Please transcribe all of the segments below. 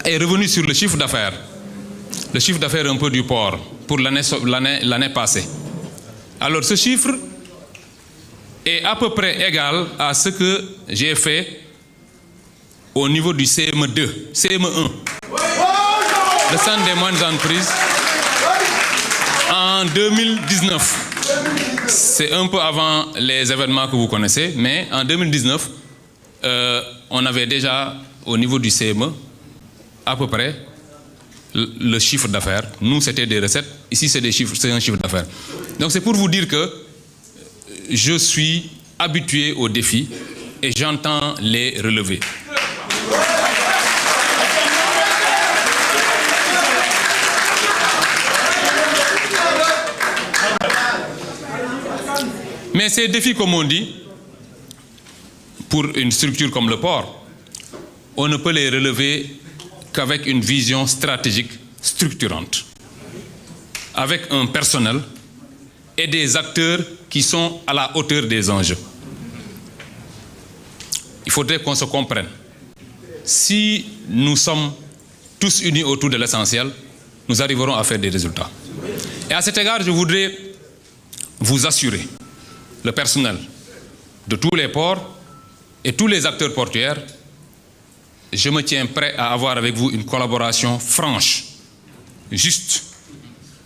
est revenu sur le chiffre d'affaires. Le chiffre d'affaires un peu du port pour l'année passée. Alors ce chiffre est à peu près égal à ce que j'ai fait au niveau du CME2, CME1, le centre des moyennes entreprises, en 2019. C'est un peu avant les événements que vous connaissez, mais en 2019, on avait déjà au niveau du CME à peu près le chiffre d'affaires. Nous, c'était des recettes. Ici, c'est un chiffre d'affaires. Donc, c'est pour vous dire que je suis habitué aux défis et j'entends les relever. Mais ces défis, comme on dit, pour une structure comme le port, on ne peut les relever qu'avec une vision stratégique structurante, avec un personnel et des acteurs qui sont à la hauteur des enjeux. Il faudrait qu'on se comprenne. Si nous sommes tous unis autour de l'essentiel, nous arriverons à faire des résultats. Et à cet égard, je voudrais vous assurer, le personnel de tous les ports et tous les acteurs portuaires, je me tiens prêt à avoir avec vous une collaboration franche, juste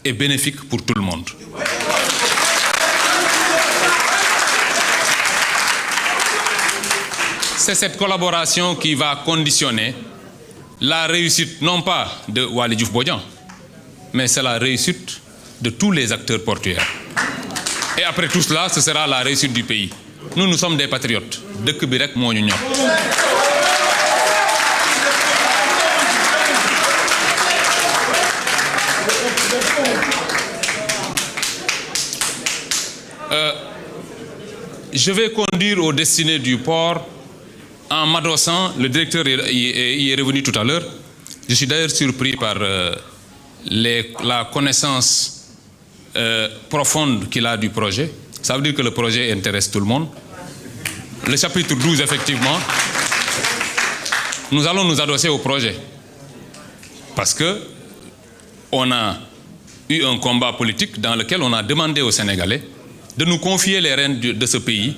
et bénéfique pour tout le monde. C'est cette collaboration qui va conditionner la réussite, non pas de Waly Diouf Bodian, mais c'est la réussite de tous les acteurs portuaires. Et après tout cela, ce sera la réussite du pays. Nous sommes des patriotes. Dëkk bi rek moo ñu ñor. Je vais conduire aux destinées du port en m'adossant, le directeur y est revenu tout à l'heure. Je suis d'ailleurs surpris par la connaissance profonde qu'il a du projet. Ça veut dire que le projet intéresse tout le monde. Le chapitre 12, effectivement, nous allons nous adosser au projet. Parce que on a eu un combat politique dans lequel on a demandé aux Sénégalais de nous confier les rênes de ce pays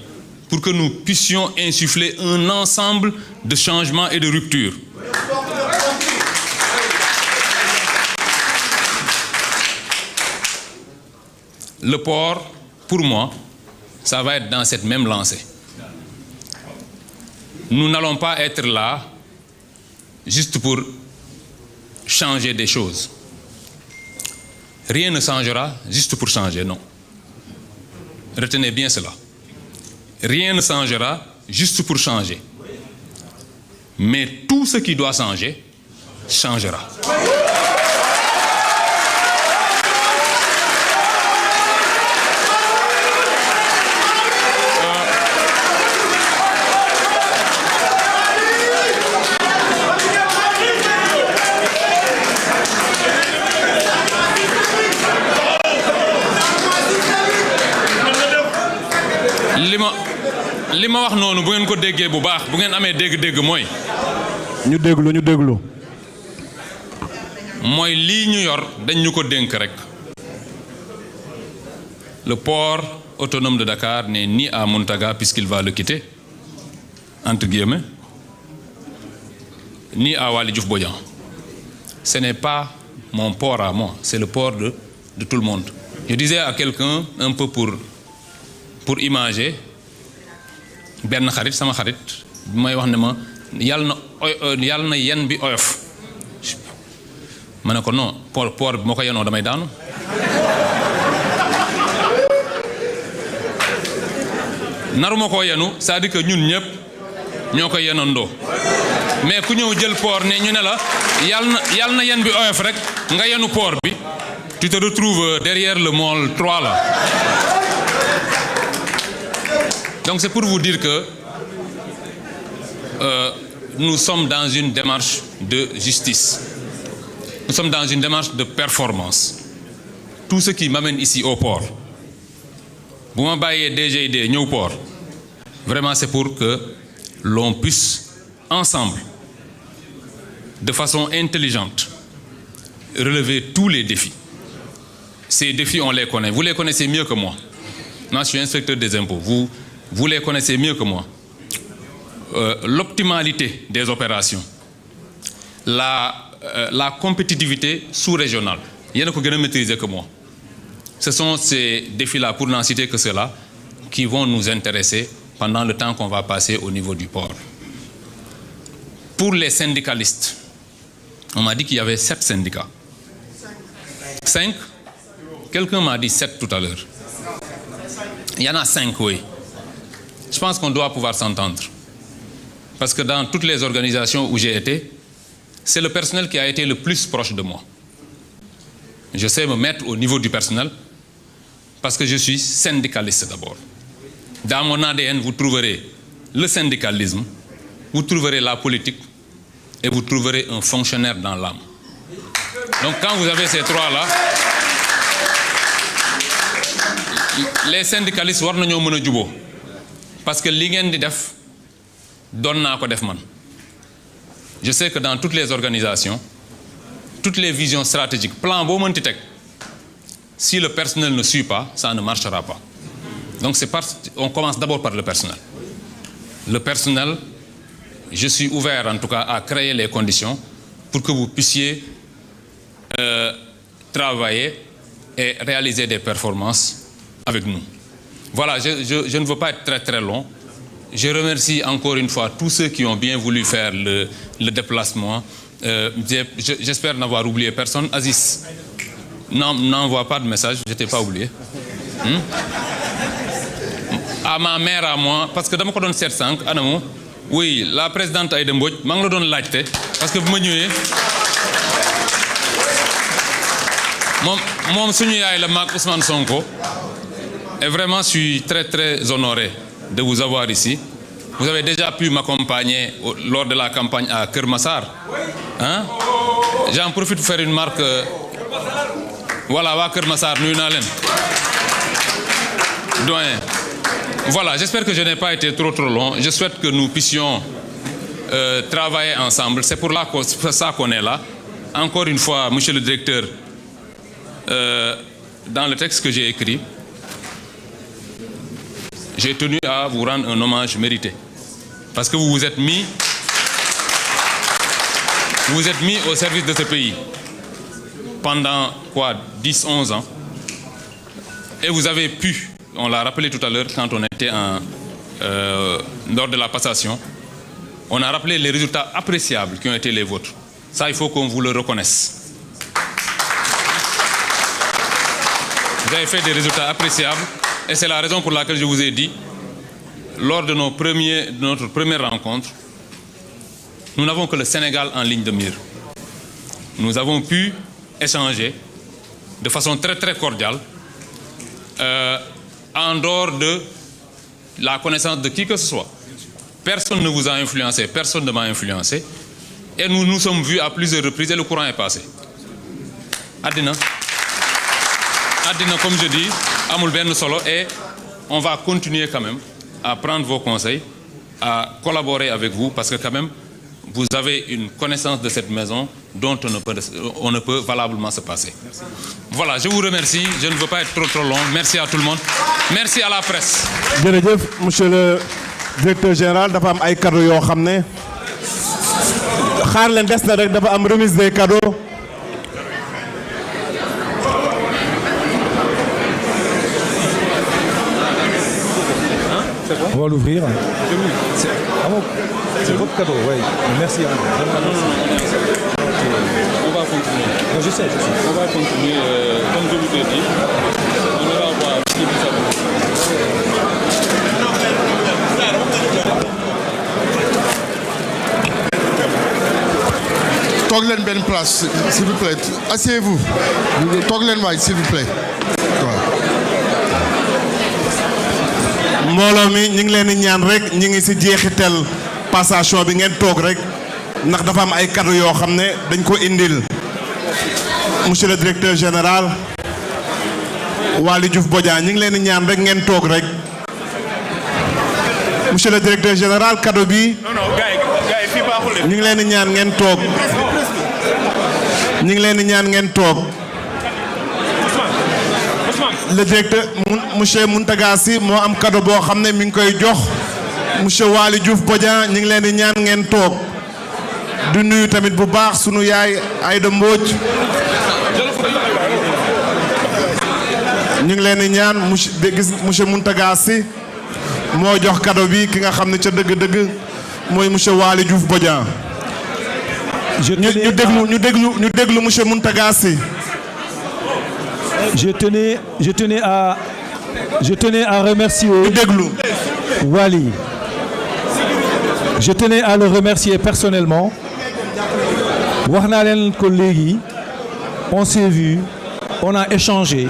pour que nous puissions insuffler un ensemble de changements et de ruptures. Le port, pour moi, ça va être dans cette même lancée. Nous n'allons pas être là juste pour changer des choses. Rien ne changera juste pour changer, non. Retenez bien cela. Rien ne changera juste pour changer. Mais tout ce qui doit changer, changera. li ma wax noonu bu ngeen ko déggee bu baax bu ngeen amee dégg-dégg mooy. ñu déglu. mooy lii ñu yor dañ ñu ko dénk rek. Le port autonome de Dakar n'est ni à Mountaga puisqu'il va le quitter, entre guillemets, ni à Waly Diouf Bodian. Ce n'est pas mon port à moi, c'est le port de tout le monde. Je disais à quelqu'un, un peu pour imager, benn xarit sama xarit may wax ne ma yàlla na yen bi oyof ma ne ko non port bi moo ko yenoo damay daanu. naruma koo yenu c'est-à-dire que ñun ñëpp ñoo koy yenandoo mais ku ñëw jël port ne ñu ne la yàlla na yen bi oyof rek nga yenu port bi tu te retrouves derrière le môle 3 là. Donc c'est pour vous dire que nous sommes dans une démarche de justice. Nous sommes dans une démarche de performance. Tout ce qui m'amène ici au port, bu ma bàyyee DGID ñëw port, vraiment c'est pour que l'on puisse ensemble de façon intelligente, relever tous les défis. Ces défis, on les connaît. Vous les connaissez mieux que moi. Moi, je suis inspecteur des impôts. Vous les connaissez mieux que moi. L'optimalité des opérations, la compétitivité sous-régionale. Il y en a qui ont maîtriser que moi. Ce sont ces défis-là, pour n'en citer que ceux-là, qui vont nous intéresser pendant le temps qu'on va passer au niveau du port. Pour les syndicalistes, on m'a dit qu'il y avait 7 syndicats. 5? Quelqu'un m'a dit 7 tout à l'heure. Il y en a 5, oui. Je pense qu'on doit pouvoir s'entendre. Parce que dans toutes les organisations où j'ai été, c'est le personnel qui a été le plus proche de moi. Je sais me mettre au niveau du personnel parce que je suis syndicaliste d'abord. Dans mon ADN, vous trouverez le syndicalisme, vous trouverez la politique et vous trouverez un fonctionnaire dans l'âme. Donc quand vous avez ces trois-là, les syndicalistes war nañoo mën a juboo parce que li ngeen di def doon naa ko def man. Je sais que dans toutes les organisations, toutes les visions stratégiques, plan boo mënti teg, si le personnel ne suit pas, ça ne marchera pas. Donc on commence d'abord par le personnel. Le personnel, je suis ouvert en tout cas à créer les conditions pour que vous puissiez travailler et réaliser des performances avec nous. Voilà, je ne veux pas être très très long. Je remercie encore une fois tous ceux qui ont bien voulu faire le déplacement. J'espère n'avoir oublié personne. Aziz, n'envoie pas de message, je ne t'ai pas oublié. À ma mère, à moi, parce que dans mon code 700, oui, la présidente Aïda Mbodj, je me donne l'acte, parce que vous me dites, mon seigneur le Marc Ousmane Sonko, et vraiment, je suis très très honoré de vous avoir ici. Vous avez déjà pu m'accompagner lors de la campagne à Kermassar. Hein? J'en profite pour faire une marque. Voilà, à Kermassar, nous doyen. Voilà, j'espère que je n'ai pas été trop long. Je souhaite que nous puissions travailler ensemble. C'est pour ça qu'on est là. Encore une fois, monsieur le directeur, dans le texte que j'ai écrit, j'ai tenu à vous rendre un hommage mérité. Parce que vous vous êtes mis au service de ce pays pendant 10-11 ans. Et vous avez pu, on l'a rappelé tout à l'heure quand on était lors de la passation, on a rappelé les résultats appréciables qui ont été les vôtres. Ça, il faut qu'on vous le reconnaisse. Vous avez fait des résultats appréciables. Et c'est la raison pour laquelle je vous ai dit, lors de notre première rencontre, nous n'avons que le Sénégal en ligne de mire. Nous avons pu échanger de façon très très cordiale, en dehors de la connaissance de qui que ce soit. Personne ne vous a influencé, personne ne m'a influencé. Et nous nous sommes vus à plusieurs reprises et le courant est passé. Adina, comme je dis, Amoul Ben Solo, et on va continuer quand même à prendre vos conseils, à collaborer avec vous, parce que quand même, vous avez une connaissance de cette maison dont on ne peut valablement se passer. Merci. Voilà, je vous remercie. Je ne veux pas être trop long. Merci à tout le monde. Merci à la presse. Monsieur le directeur général, dafa am ay cadeaux yoo xam ne xaar leen des na rek dafa am remise des cadeaux. On va l'ouvrir. C'est votre cadeau, oui. Merci. On va continuer. Je sais. On va continuer, comme je vous ai dit. On va voir ce qui vous a. Toglen Ben place, s'il vous plaît. Asseyez-vous. Toglen White, s'il vous plaît. mbooloo mi ñu ngi leen di ñaan rek ñu ngi ci jeexital passation bi ngeen toog rek ndax dafa am ay cadeau yoo xam ne dañ ko indil monsieur le directeur général Waly Diouf Bodian ñu ngi leen di ñaan rek ngeen toog rek monsieur le directeur général cadeau bi ñu ngi leen di ñaan ngeen toog. ñu ngi leen di ñaan ngeen toog. Le directeur monsieur Mountaga Sy moo am cadeau boo xam ne mi ngi koy jox monsieur Waly Diouf Bodian ñu ngi leen di ñaan ngeen toog. du nuyu tamit bu baax sunu yaay Aïda Mbodj ñu ngi leen di ñaan monsieur Mountaga Sy moo jox cadeau bi ki nga xam ne ca dëgg-dëgg mooy monsieur Waly Diouf Bodian. ñu déglu monsieur Mountaga Sy. Je tenais à remercier Waly. Je tenais à le remercier personnellement. wax naa leen ko léegi on s'est vu, on a échangé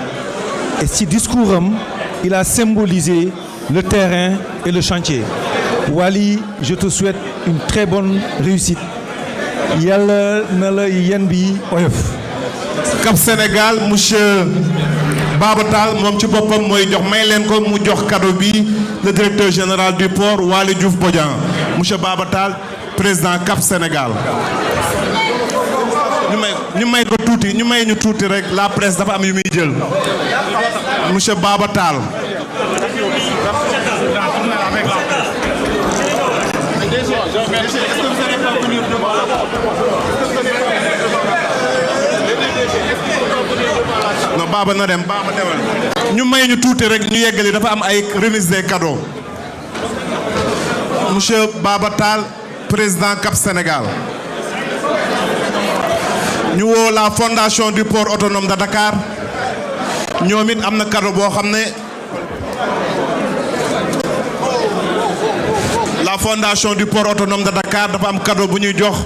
et ci discours am il a symbolisé le terrain et le chantier. Waly, je te souhaite une très bonne réussite. Yàlla na la yen bi oyof. Cap Sénégal monsieur Baba Tall moom ci boppam mooy jox may leen ko mu jox cadeau bi le directeur général du port Waly Diouf Bodian. Monsieur Baba Tall président Cap Sénégal. ñu may ko tuuti ñu may ñu tuuti rek la presse dafa am yu muy jël. Monsieur Baba Tall. non Baba na dem Baba demal ñu may ñu tuuti rek ñu yeggali dafa am ay remise des cadeaux. Monsieur Baba Tall président Cap Sénégal. ñu woo la fondation du port autonome de Dakar ñoom it am na cadeau boo xam ne la fondation du port autonome de Dakar dafa am cadeau bu ñuy jox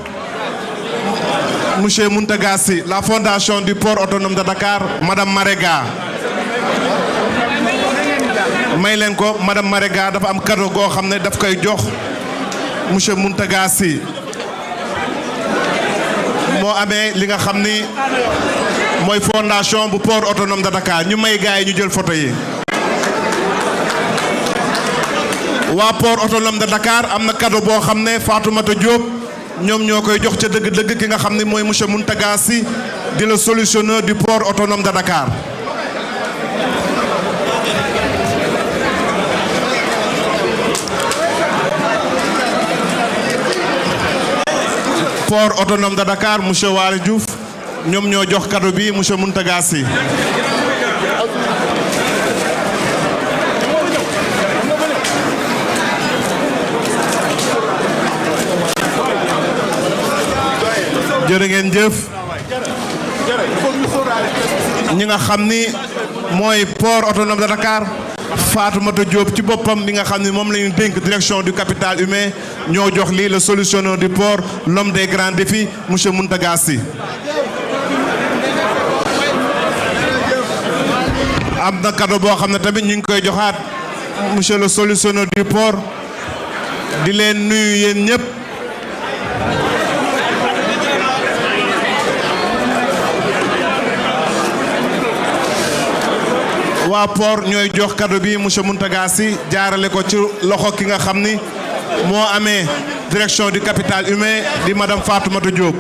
monsieur Mountaga Sy. La fondation du port autonome de Dakar madame Marega may leen ko madame Marega dafa am cadeau goo xam ne daf koy jox monsieur Mountaga Sy. moo amee li nga xam ni mooy fondation bu port autonome de Dakar ñu may gars yi ñu jël photo yi. waa port autonome de Dakar am na cadeau boo xam ne Fatoumata Diop ñoom ñoo koy jox ca dëgg-dëgg ki nga xam ni mooy monsieur Mountaga Sy di le solutionneur du port autonome de Dakar. port autonome de Dakar monsieur Waly Diouf ñoom ñoo jox cadeau bi monsieur Mountaga Sy. jërë ngeen jëf ñi nga xam ni mooy port autonome de Dakar Fatoumata Diop ci boppam bi nga xam ni moom la ñu dénk direction du capital humain ñoo jox lii le solutionneur du port l'homme des grands défis monsieur Mountaga Sy. am na cadeau boo xam ne tamit ñu ngi koy joxaat monsieur le solutionneur du port di leen nuyu yéen ñëpp. waa port ñooy jox cadeau bi monsieur Mountaga Sy jaarale ko ci loxo ki nga xam ni moo amee direction du capital humain di madame Fatoumata Diop.